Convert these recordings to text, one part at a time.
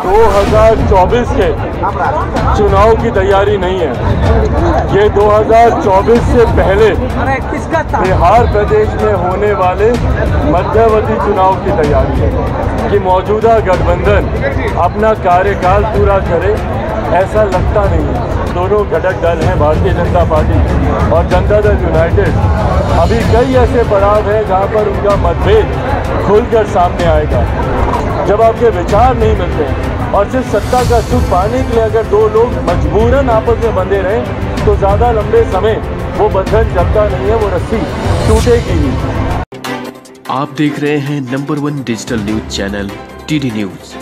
2024 के चुनाव की तैयारी नहीं है। ये 2024 से पहले बिहार प्रदेश में होने वाले मध्यवर्ती चुनाव की तैयारी है कि मौजूदा गठबंधन अपना कार्यकाल पूरा करे, ऐसा लगता नहीं है। दोनों घटक दल हैं, भारतीय जनता पार्टी और जनता दल यूनाइटेड। अभी कई ऐसे पड़ाव हैं जहां पर उनका मतभेद खुलकर सामने आएगा। जब आपके विचार नहीं मिलते हैं और सिर्फ सत्ता का सुख पाने के लिए अगर दो लोग मजबूरन आपस में बंधे रहें तो ज़्यादा लंबे समय वो बंधन चलता नहीं है, वो रस्सी टूटेगी ही। आप देख रहे हैं number 1 digital news channel TD news,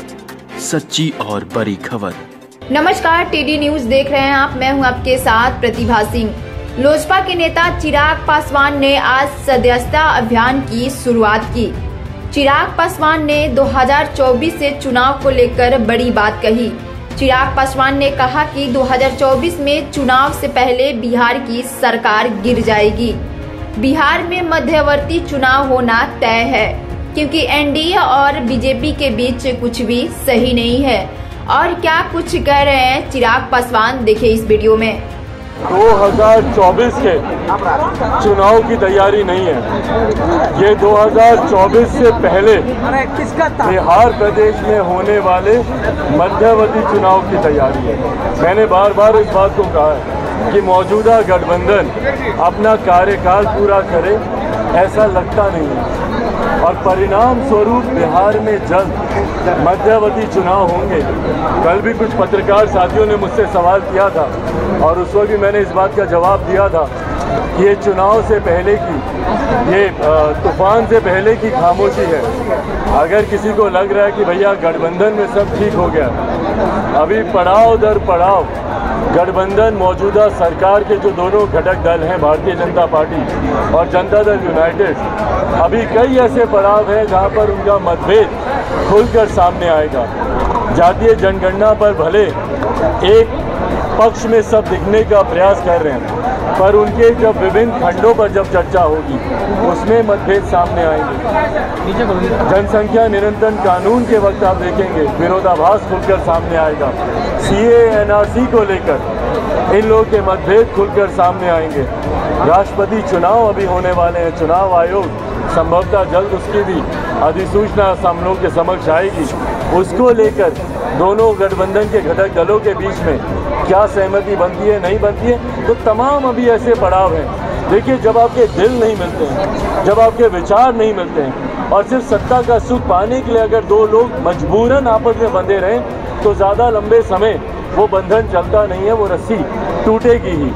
सच्ची और बड़ी खबर। नमस्कार, टीडी न्यूज देख रहे हैं आप। मैं हूं आपके साथ प्रतिभा सिंह। लोजपा के नेता चिराग पासवान ने आज सदस्यता अभियान की शुरुआत की। चिराग पासवान ने 2024 से चुनाव को लेकर बड़ी बात कही। चिराग पासवान ने कहा कि 2024 में चुनाव से पहले बिहार की सरकार गिर जाएगी। बिहार में मध्यवर्ती चुनाव होना तय है क्योंकि एनडीए और बीजेपी के बीच कुछ भी सही नहीं है। और क्या कुछ कह रहे हैं चिराग पासवान, देखिए इस वीडियो में। 2024 के चुनाव की तैयारी नहीं है। ये 2024 से पहले बिहार प्रदेश में होने वाले मध्यवर्ती चुनाव की तैयारी है। मैंने बार बार इस बात को कहा है कि मौजूदा गठबंधन अपना कार्यकाल पूरा करे, ऐसा लगता नहीं है। और परिणाम स्वरूप बिहार में जल्द मध्यवर्ती चुनाव होंगे। कल भी कुछ पत्रकार साथियों ने मुझसे सवाल किया था और उस वक्त भी मैंने इस बात का जवाब दिया था कि ये चुनाव से पहले की, ये तूफान से पहले की खामोशी है। अगर किसी को लग रहा है कि भैया गठबंधन में सब ठीक हो गया, अभी पड़ाव दर पड़ाव गठबंधन मौजूदा सरकार के जो दोनों घटक दल हैं, भारतीय जनता पार्टी और जनता दल यूनाइटेड, अभी कई ऐसे पड़ाव हैं जहां पर उनका मतभेद खुलकर सामने आएगा। जातीय जनगणना पर भले एक पक्ष में सब दिखने का प्रयास कर रहे हैं, पर उनके जब विभिन्न खंडों पर जब चर्चा होगी उसमें मतभेद सामने आएंगे। जनसंख्या नियंत्रण कानून के वक्त आप देखेंगे विरोधाभास खुलकर सामने आएगा। सीए एनआरसी को लेकर इन लोगों के मतभेद खुलकर सामने आएंगे। राष्ट्रपति चुनाव अभी होने वाले हैं, चुनाव आयोग संभवतः जल्द उसकी भी अधिसूचना हम लोग के समक्ष आएगी। उसको लेकर दोनों गठबंधन के घटक दलों के बीच में क्या सहमति बनती है, नहीं बनती है, तो तमाम अभी ऐसे पड़ाव हैं। देखिए, जब आपके दिल नहीं मिलते हैं, जब आपके विचार नहीं मिलते हैं और सिर्फ सत्ता का सुख पाने के लिए अगर दो लोग मजबूरन आपस में बंधे रहें तो ज़्यादा लंबे समय वो बंधन चलता नहीं है, वो रस्सी टूटेगी ही।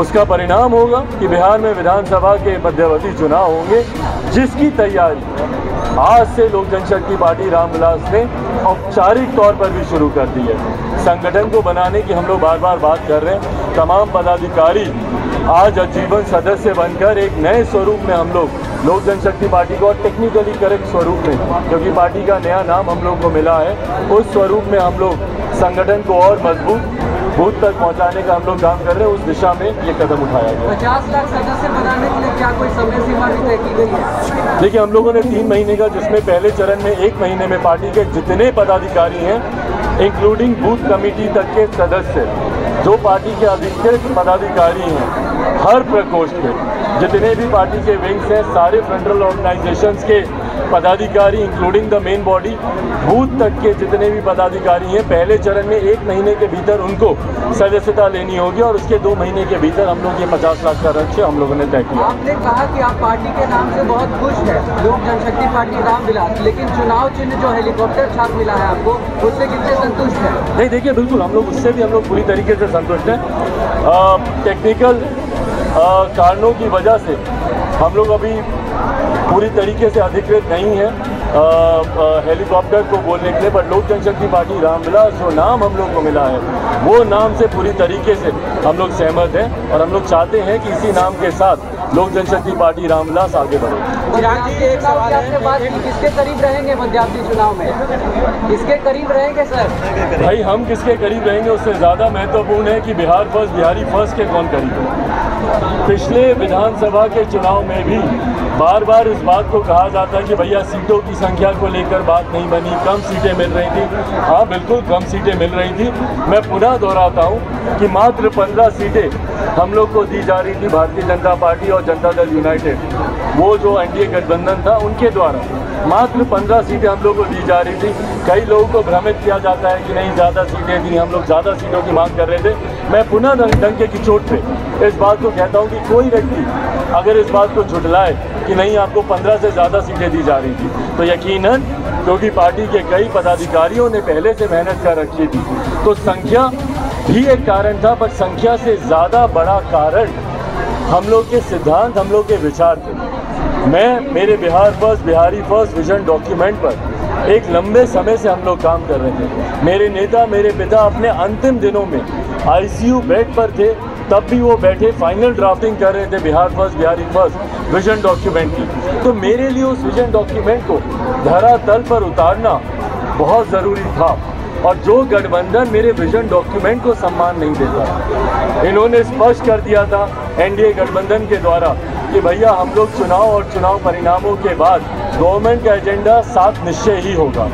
उसका परिणाम होगा कि बिहार में विधानसभा के मध्यवर्ती चुनाव होंगे, जिसकी तैयारी आज से लोक जनशक्ति पार्टी रामविलास ने औपचारिक तौर पर भी शुरू कर दी है। संगठन को बनाने की हम लोग बार बार बात कर रहे हैं। तमाम पदाधिकारी आज आजीवन सदस्य बनकर एक नए स्वरूप में हम लोग लोक जनशक्ति पार्टी को, और टेक्निकली करेक्ट स्वरूप में, क्योंकि पार्टी का नया नाम हम लोग को मिला है, उस स्वरूप में हम लोग संगठन को और मजबूत बूथ तक पहुंचाने का हम लोग काम कर रहे हैं। उस दिशा में ये कदम उठाया गया। 50 लाख सदस्य बनाने के लिए क्या कोई समय सीमा भी तय की गई है? देखिए, हम लोगों ने 3 महीने का, जिसमें पहले चरण में 1 महीने में पार्टी के जितने पदाधिकारी हैं, इंक्लूडिंग बूथ कमेटी तक के सदस्य, जो पार्टी के अधिकृत पदाधिकारी हैं, हर प्रकोष्ठ के जितने भी पार्टी के विंग्स हैं, सारे फ्रंटल ऑर्गेनाइजेशंस के पदाधिकारी including the main body, booth तक के जितने भी पदाधिकारी हैं, पहले चरण में 1 महीने के भीतर उनको सदस्यता लेनी होगी और उसके 2 महीने के भीतर हम लोग ये 50 लाख का लक्ष्य हम लोगों ने तय किया। आपने कहा कि आप पार्टी के नाम से बहुत खुश है, लोक जनशक्ति पार्टी रामविलास, लेकिन चुनाव चिन्ह जो हेलीकॉप्टर छाप मिला है आपको, उससे कितने संतुष्ट हैं? नहीं, देखिए, बिल्कुल हम लोग उससे भी हम लोग पूरी तरीके से संतुष्ट हैं। टेक्निकल कारणों की वजह से हम लोग अभी पूरी तरीके से अधिकृत नहीं है हेलीकॉप्टर को बोलने के लिए, पर लोक जनशक्ति पार्टी रामविलास जो नाम हम लोग को मिला है, वो नाम से पूरी तरीके से हम लोग सहमत हैं और हम लोग चाहते हैं कि इसी नाम के साथ लोक जनशक्ति पार्टी रामविलास आगे बढ़े। चिराग जी, एक सवाल आपसे बात की, किसके करीब रहेंगे मध्यावधि चुनाव में? किसके करीब रहेंगे सर? भाई, हम किसके करीब रहेंगे उससे ज़्यादा महत्वपूर्ण है कि बिहार फर्स्ट, बिहारी फर्स्ट के कौन करीब है। पिछले विधानसभा के चुनाव में भी बार बार इस बात को कहा जाता है कि भैया सीटों की संख्या को लेकर बात नहीं बनी, कम सीटें मिल रही थी। हाँ बिल्कुल कम सीटें मिल रही थी। मैं पुनः दोहराता हूँ कि मात्र 15 सीटें हम लोग को दी जा रही थी भारतीय जनता पार्टी और जनता दल यूनाइटेड, वो जो एनडीए गठबंधन था उनके द्वारा मात्र 15 सीटें हम लोग को दी जा रही थी। कई लोगों को भ्रमित किया जाता है कि नहीं ज़्यादा सीटें दी, हम लोग ज़्यादा सीटों की मांग कर रहे थे। मैं पुनः डंके की चोट पे इस बात को कहता हूँ कि कोई व्यक्ति अगर इस बात को झुठलाए कि नहीं आपको 15 से ज़्यादा सीटें दी जा रही थी, तो यकीनन क्योंकि पार्टी के कई पदाधिकारियों ने पहले से मेहनत कर रखी थी, तो संख्या भी एक कारण था, पर संख्या से ज़्यादा बड़ा कारण हम लोग के सिद्धांत, हम लोग के विचार थे। मैं मेरे Bihar first, Bihari first vision document पर एक लंबे समय से हम लोग काम कर रहे थे। मेरे नेता, मेरे पिता अपने अंतिम दिनों में आईसीयू बेड पर थे, तब भी वो बैठे फाइनल ड्राफ्टिंग कर रहे थे Bihar first, Bihari first vision document की। तो मेरे लिए उस विजन डॉक्यूमेंट को धरातल पर उतारना बहुत ज़रूरी था। और जो गठबंधन मेरे विजन डॉक्यूमेंट को सम्मान नहीं देता, इन्होंने स्पष्ट कर दिया था एनडीए गठबंधन के द्वारा कि भैया हम लोग चुनाव और चुनाव परिणामों के बाद गवर्नमेंट का एजेंडा 7 निश्चय ही होगा।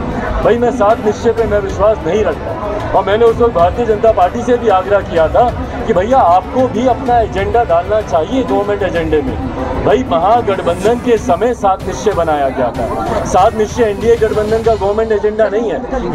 भाई मैं 7 निश्चय पे मैं विश्वास नहीं रखता, और मैंने उस वक्त भारतीय जनता पार्टी से भी आग्रह किया था कि भैया आपको भी अपना एजेंडा डालना चाहिए गवर्नमेंट एजेंडे में। भाई महागठबंधन के समय 7 निश्चय बनाया गया था। 7 निश्चय एनडीए गठबंधन का गवर्नमेंट एजेंडा नहीं है। ये